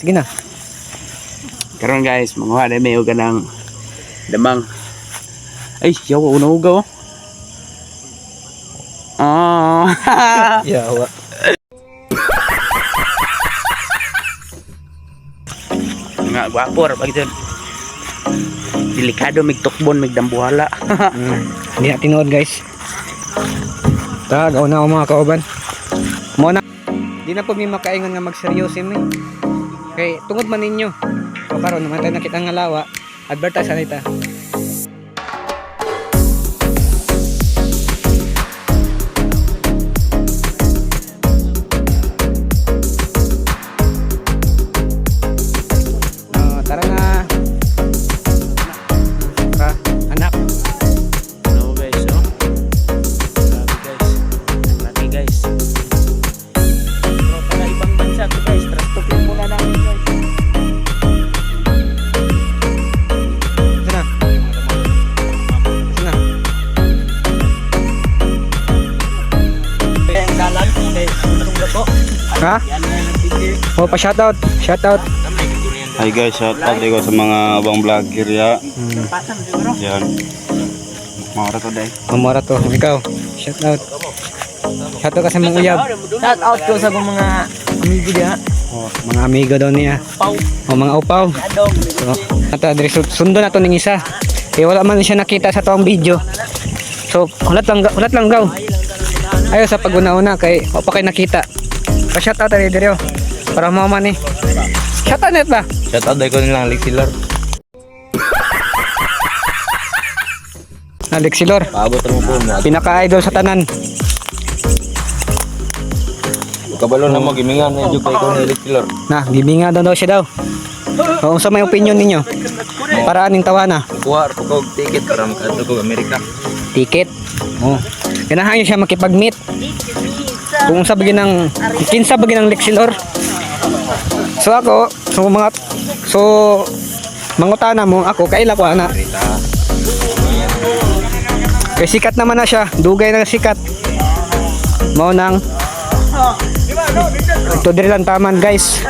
Sige na. Karon guys, manguha na may uga ng damang. Ay, yawa unahuga oh. Yawa. Nga guwapor pag dyan. Delikado mig tukbon mig dambuhala. Hindi na tinuod guys. Tagaw na ako mga kauban. Muna. Di na po may makaingon nga magseryosin mi. Kay tungod man ninyo. O karon naman tayo nakita nga lawa. Advertise na ita. Tara na. Anak. No guys, oh. Grabe guys. Ang laki guys. Pero pala ibang bansa to guys. Trastupin muna namin guys. Sana. Sana. Ang dalan guys. Itong gato. Ha? Yan na yung nag-video. Oh, pa shoutout. Shoutout. Hi guys, shout out ko sa mga abang vlogger ya. Pasang siguro. Yan. Mara to day. Mamara to. Ikaw. Shoutout. Shoutout ka sa mga uyab. Shout out ko sa mga amigo diha. Oh, mga amigo daw niya. Pau. O mga upaw. Adong. So, sundo na to ning isa. Eh wala man siya nakita sa tuwang video. So, hulat lang gaw. Ayo sa paguna-una kay o pa kay nakita. Pa-shoutout tayo dire. Para mo man ni. Shoutout net ba? Shout out ko nilang Lexilor. Alexilor. Paabot mo po mo. Pinaka-idol sa tanan. Kabalo na mo gimingan na jud kay ko ni Lexilor. Na, bibinga daw siya daw. O unsa may opinion ninyo? Para aning tawana? Kuha ko kog ticket para makadto ko Amerika. Ticket. Oh. Ganahan niyo siya makipag-meet. Kung unsa bagay ng kinsa bagay ng Lexilor. So ako, mangutana mo ako kaila ko ana. Kay sikat naman na siya, dugay na sikat. Mao nang ito dire lang taman guys.